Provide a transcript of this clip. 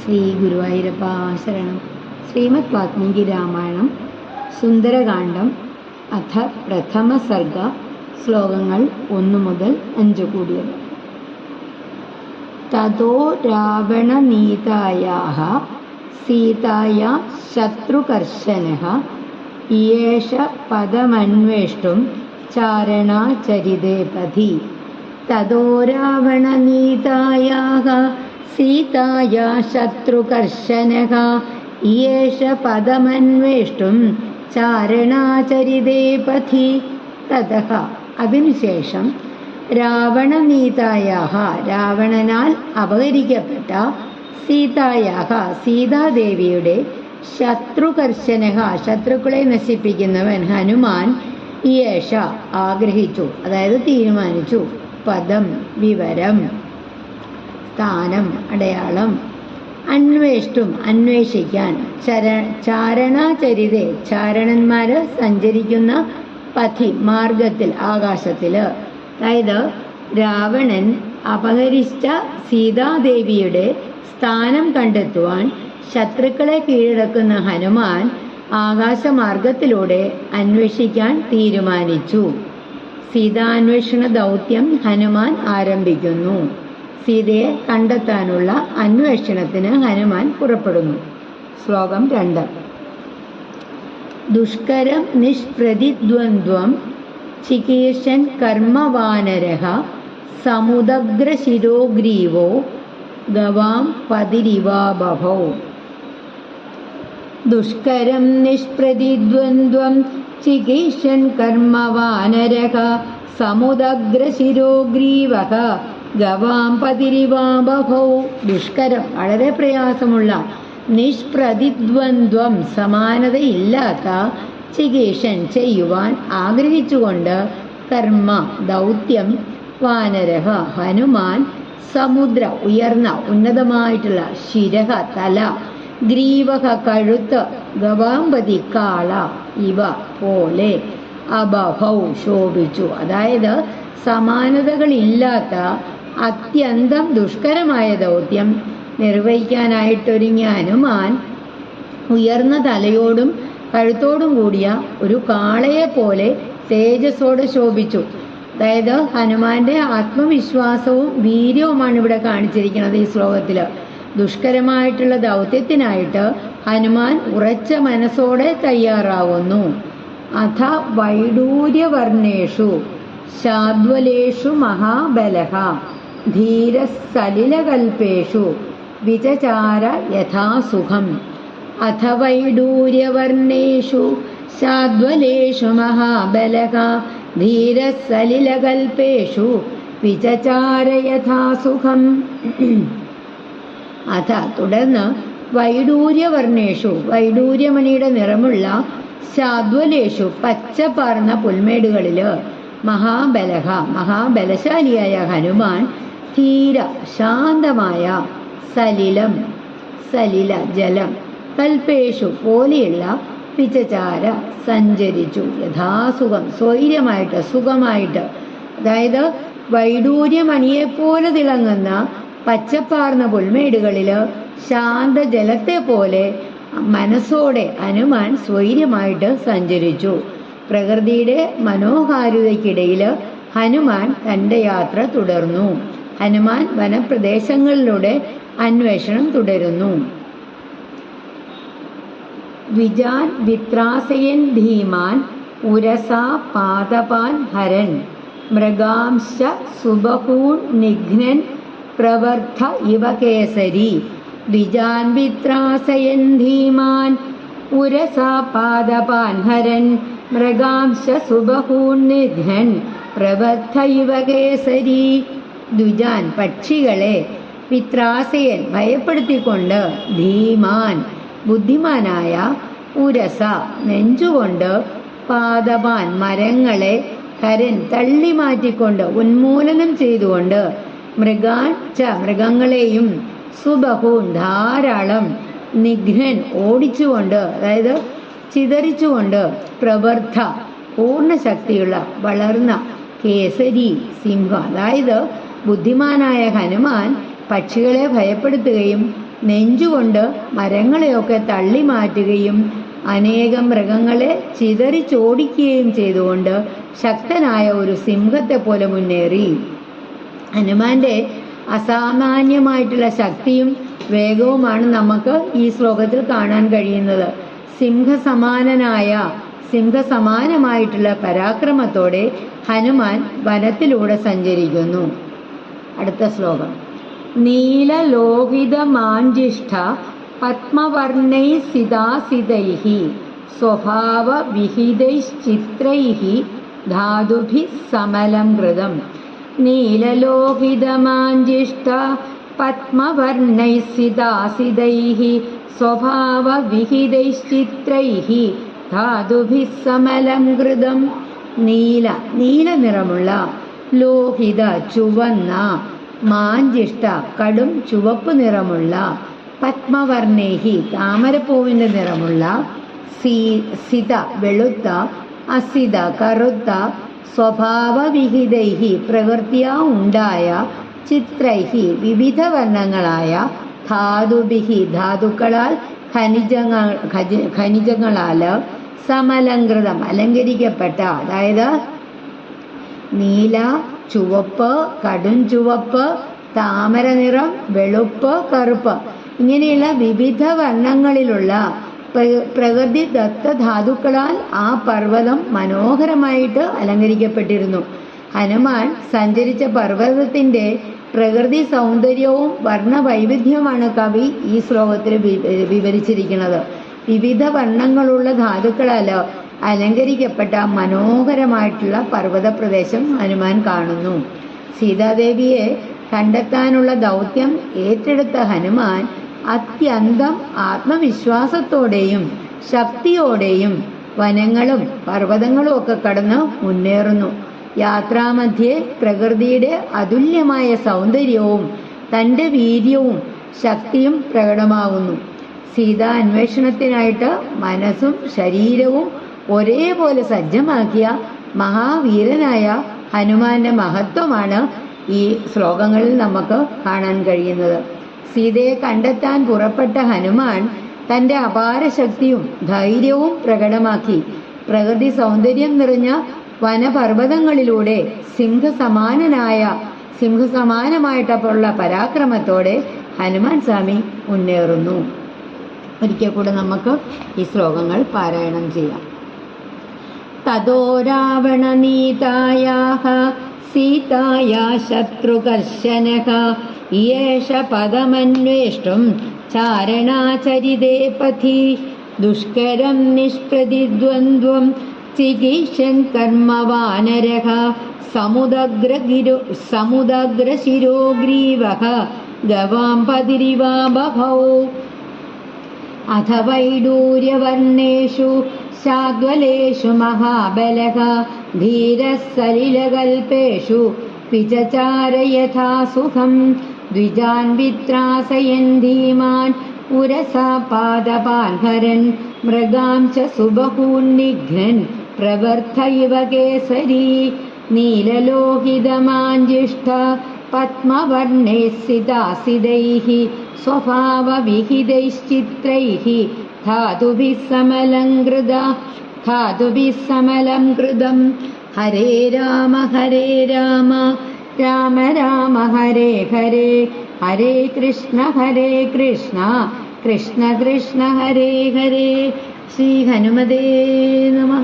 ശ്രീ ഗുരുവായൂരപ്പ ശരണം. ശ്രീമദ് വാൽമീകി രാമായണം സുന്ദരകാന്ഡം അഥ പ്രഥമ സർഗ ശ്ലോകങ്ങൾ 1 മുതൽ 5 കൂടിയത്. തതോ രാവണനീതായാഃ സീതായാ ശത്രുകർശനഃ യേഷ പദമന്വേഷ്ടും ചാരണാചരിതേ പഥി. തതോ രാവണനീതായാഃ സീതായാ ശത്രുകർശനഃ യേഷ പദമന്വേഷ്ടും ചാരണാചരിതേ പഥി. തതഃ അതിനുശേഷം രാവണനീതായാഃ രാവണനാൽ അപഹരിക്കപ്പെട്ട സീതായാഃ സീതാദേവിയുടെ ശത്രുകർശനഃ ശത്രുക്കളെ നശിപ്പിക്കുന്നവൻ ഹനുമാൻ യേഷ ആഗ്രഹിച്ചു, അതായത് തീരുമാനിച്ചു, പദം വിവരം, സ്ഥാനം അടയാളം, അന്വേഷ്ടും അന്വേഷിക്കാൻ, ചാരണാചരിതേ ചാരണന്മാര് സഞ്ചരിക്കുന്ന പഥി മാർഗത്തിൽ ആകാശത്തില്. അതായത് രാവണൻ അപഹരിച്ച സീതാദേവിയുടെ സ്ഥാനം കണ്ടെത്തുവാൻ ശത്രുക്കളെ കീഴടക്കുന്ന ഹനുമാൻ ആകാശമാർഗത്തിലൂടെ അന്വേഷിക്കാൻ തീരുമാനിച്ചു. സീതാന്വേഷണ ദൗത്യം ഹനുമാൻ ആരംഭിക്കുന്നു. സീതയെ കണ്ടെത്താനുള്ള അന്വേഷണത്തിന് ഹനുമാൻ പുറപ്പെടുന്നു. ശ്ലോകം 2. ദുഷ്കരം നിഷ്പ്രതിദ്വന്ദ്വം ചികീർഷൻ കർമ്മവാനരഃ സമുദഗ്രശിരോഗ്രീവോ ഗവാം പതിരിവാബഭൗ. ദുഷ്കരം നിഷ്പ്രതിദ്വന്ദ്വം ചികീർഷൻ കർമ്മവാനരഃ സമുദഗ്രശിരോഗ്രീവഃ ഗവാം പതിരിവാബഭൗ. ദുഷ്കരം വളരെ പ്രയാസമുള്ള, നിഷ്പ്രതിദ്വന്ദ്വം സമാനതയില്ലാത്ത, ചികീർഷൻ ചെയ്യുവാൻ ആഗ്രഹിച്ചുകൊണ്ട്, കർമ്മ ദൗത്യം, വാനരഃ ഹനുമാൻ, സമുദ്ര ഉയർന്ന ഉന്നതമായിട്ടുള്ള, ശിരഃ തല, ഗ്രീവഃ കഴുത്ത്, ഗവാംപതി കാള ഇവ പോലെ, അബഭൗ ശോഭിച്ചു. അതായത് സമാനതകളില്ലാത്ത അത്യന്തം ദുഷ്കരമായ ദൗത്യം നിർവഹിക്കാനായിട്ടൊരുങ്ങിയ ഹനുമാൻ ഉയർന്ന തലയോടും കഴുത്തോടും കൂടിയ ഒരു കാളയെ പോലെ തേജസ്സോടെ ശോഭിച്ചു. അതായത് ഹനുമാന്റെ ആത്മവിശ്വാസവും വീര്യവുമാണ് ഇവിടെ കാണിച്ചിരിക്കുന്നത് ഈ ശ്ലോകത്തില്. ദുഷ്കരമായിട്ടുള്ള ദൗത്യത്തിനായിട്ട് ഹനുമാൻ ഉറച്ച മനസ്സോടെ തയ്യാറാവുന്നു. അഥ വൈഡൂര്യവർണ്ണേഷു ശാദ്വലേഷു മഹാബലഃ ധീരസലിലകൽപേഷു വിചചാര യഥാസുഖം. അഥ വൈഡൂര്യവർണ്ണേഷു ശാദ്വലേഷു മഹാബലഃ ധീരസലിലകൽപേഷു വിചചാര യഥാസുഖം. അഥ തുടർന്ന് വൈഡൂര്യവർണ്ണേഷു വൈഡൂര്യമണിയുടെ നിറമുള്ള, ശാദ്വലേഷു പച്ചപ്പാർന്ന പുൽമേടുകളില്, മഹാബലഃ മഹാബലശാലിയായ ഹനുമാൻ, ധീര ശാന്തമായ, സലിലം സലില ജലം, കൽപേഷു പോലെയുള്ള, വിചചാര സഞ്ചരിച്ചു, യഥാസുഖം സ്വൈര്യമായിട്ട് സുഖമായിട്ട്. അതായത് വൈഡൂര്യമണിയെപ്പോലെ തിളങ്ങുന്ന പച്ചപ്പാർന്ന പുൽമേടുകളില് ശാന്തജലത്തെ പോലെ മനസ്സോടെ ഹനുമാൻ സ്വൈര്യമായിട്ട് സഞ്ചരിച്ചു. പ്രകൃതിയുടെ മനോഹാരിതയ്ക്കിടയിൽ ഹനുമാൻ തൻ്റെ യാത്ര തുടർന്നു. ഹനുമാൻ വനപ്രദേശങ്ങളിലൂടെ അന്വേഷണം തുടരുന്നു. വിജാൻ വിത്രാസയൻ ധീമാൻ ഉരസാ പാദപാൻ ഹരൻ മൃഗാംശ സുബഹൂൻ നിഘ്നൻ പ്രവർദ്ധ ഇവ കേസരി. ദ്വിജാൻ വിത്രാസയൻ ധീമാൻ ഉരസാ പാദപാൻ ഹരൻ മൃഗാംശ സുബഹൂൻ നിഘ്നൻ പ്രവർദ്ധ ഇവ കേസരി. ദ്വിജാൻ പക്ഷികളെ, വിത്രാസയൻ ഭയപ്പെടുത്തിക്കൊണ്ട്, ധീമാൻ ബുദ്ധിമാനായ, ഉരസ നെഞ്ചുകൊണ്ട്, പാദപാൻ മരങ്ങളെ, ഹരൻ തള്ളി മാറ്റിക്കൊണ്ട് ഉന്മൂലനം ചെയ്തുകൊണ്ട്, മൃഗാൻ ച മൃഗങ്ങളെയും, സുബഹൂൻ ധാരാളം, നിഘ്നൻ ഓടിച്ചുകൊണ്ട്, അതായത് ചിതറിച്ചുകൊണ്ട്, പ്രവർദ്ധ പൂർണ്ണശക്തിയുള്ള വളർന്ന, കേസരി സിംഹം. അതായത് ബുദ്ധിമാനായ ഹനുമാൻ പക്ഷികളെ ഭയപ്പെടുത്തുകയും നെഞ്ചുകൊണ്ട് മരങ്ങളെയൊക്കെ തള്ളി മാറ്റുകയും അനേകം മൃഗങ്ങളെ ചിതറിച്ചോടിക്കുകയും ചെയ്തുകൊണ്ട് ശക്തനായ ഒരു സിംഹത്തെ പോലെ മുന്നേറി. ഹനുമാന്റെ അസാമാന്യമായിട്ടുള്ള ശക്തിയും വേഗവുമാണ് നമുക്ക് ഈ ശ്ലോകത്തിൽ കാണാൻ കഴിയുന്നത്. സിംഹസമാനമായിട്ടുള്ള പരാക്രമത്തോടെ ഹനുമാൻ വനത്തിലൂടെ സഞ്ചരിക്കുന്നു. അടുത്ത ശ്ലോകം. നീലലോഹിതമാഞ്ജിഷ്ഠ പത്മവർണൈ സിതാസിതൈഃ സ്വഭാവ വിഹിതൈശ്ചിത്രൈഃ ധാതുഭിഃ സമലം കൃതം. നീലലോഹിതമാഞ്ജിഷ്ഠ പത്മവർണൈ സിതാസിതൈഃ സ്വഭാവ വിഹിതൈശ്ചിത്രൈഃ ധാതുഭിഃ സമലം കൃതം. നീല നിറമുള്ള, ലോഹിത ചുവന്ന, മാഞ്ജിഷ്ട കടും ചുവപ്പ് നിറമുള്ള, പത്മവർണേഹി താമരപ്പൂവിൻ്റെ നിറമുള്ള, സിത വെളുത്ത, അസിത കറുത്ത, സ്വഭാവവിഹിതൈഹി പ്രകൃത്യാ ഉണ്ടായ, ചിത്രൈഹി വിവിധ വർണ്ണങ്ങളായ, ധാതുഭിഹി ധാതുക്കളാൽ, ഖനിജങ്ങളാൽ, സമലങ്കൃതം അലങ്കരിക്കപ്പെട്ട, അതായത് നീല, ചുവപ്പ്, കടും ചുവപ്പ്, താമര നിറം, വെളുപ്പ്, കറുപ്പ് ഇങ്ങനെയുള്ള വിവിധ വർണ്ണങ്ങളിലുള്ള പ്രകൃതിദത്ത ധാതുക്കളാൽ ആ പർവ്വതം മനോഹരമായിട്ട് അലങ്കരിക്കപ്പെട്ടിരുന്നു. ഹനുമാൻ സഞ്ചരിച്ച പർവ്വതത്തിന്റെ പ്രകൃതി സൗന്ദര്യവും വർണ്ണവൈവിധ്യവുമാണ് കവി ഈ ശ്ലോകത്തിൽ വിവരിച്ചിരിക്കുന്നത്. വിവിധ വർണ്ണങ്ങളുള്ള ധാതുക്കളാൽ അലങ്കരിക്കപ്പെട്ട മനോഹരമായിട്ടുള്ള പർവ്വത പ്രദേശം ഹനുമാൻ കാണുന്നു. സീതാദേവിയെ കണ്ടെത്താനുള്ള ദൗത്യം ഏറ്റെടുത്ത ഹനുമാൻ അത്യന്തം ആത്മവിശ്വാസത്തോടെയും ശക്തിയോടെയും വനങ്ങളും പർവ്വതങ്ങളും ഒക്കെ കടന്ന് മുന്നേറുന്നു. യാത്രാമധ്യേ പ്രകൃതിയുടെ അതുല്യമായ സൗന്ദര്യവും തൻ്റെ വീര്യവും ശക്തിയും പ്രകടമാകുന്നു. സീതാ അന്വേഷണത്തിനായിട്ട് മനസ്സും ശരീരവും ഒരേപോലെ സജ്ജമാക്കിയ മഹാവീരനായ ഹനുമാന്റെ മഹത്വമാണ് ഈ ശ്ലോകങ്ങളിൽ നമുക്ക് കാണാൻ കഴിയുന്നത്. സീതയെ കണ്ടെത്താൻ പുറപ്പെട്ട ഹനുമാൻ തൻ്റെ അപാര ശക്തിയും ധൈര്യവും പ്രകടമാക്കി. പ്രകൃതി സൗന്ദര്യം നിറഞ്ഞ വനപർവ്വതങ്ങളിലൂടെ സിംഹസമാനമായിട്ടുള്ള പരാക്രമത്തോടെ ഹനുമാൻ സ്വാമി മുന്നേറുന്നു. ഒരിക്കൽ കൂടെ നമുക്ക് ഈ ശ്ലോകങ്ങൾ പാരായണം ചെയ്യാം. തതോ രാവണനീതായാഃ സീതായാ ശത്രുകർശനഃ യേഷ പദമന്വേഷ്ടം ചാരണാചരിതേ പഥി ദുഷ്കരം നിഷ്പ്രതിദ്വന്ദ്വം ചികീർഷൻ കർമ്മവാനരഃ സമുദഗ്രശിരോഗ്രീവഃ ഗവാം പതിരിവാ ബഭൗ. അഥ വൈഡൂര്യവർണ്ണേഷു ശാദ്വലേഷു മഹാബലഃ ധീരഃ സലിലകൽപേഷു വിചചാര യഥാ സുഖം ദ്വിജാൻ വിത്രാസയൻ ധീമാൻ ഉരസാ പാദപാൻ ഹരൻ മൃഗാം ച സുബഹൂൻ നിഘ്നൻ പ്രവർത്ത ഇവ കേസരീ. നീലലോഹിതമാഞ്ജിഷ്ഠ പത്മവർണൈഃ സിതാസിതൈഃ സ്വഭാവവിഹിതൈശ്ചിത്രൈഃ ധാതുഭിഃ സമലം കൃതം. ഹരേ രാമ രാമ രാമ ഹരേ ഹരേ ഹരേ കൃഷ്ണ കൃഷ്ണ കൃഷ്ണ ഹരേ ഹരേ. ശ്രീ ഹനുമതേ നമഃ.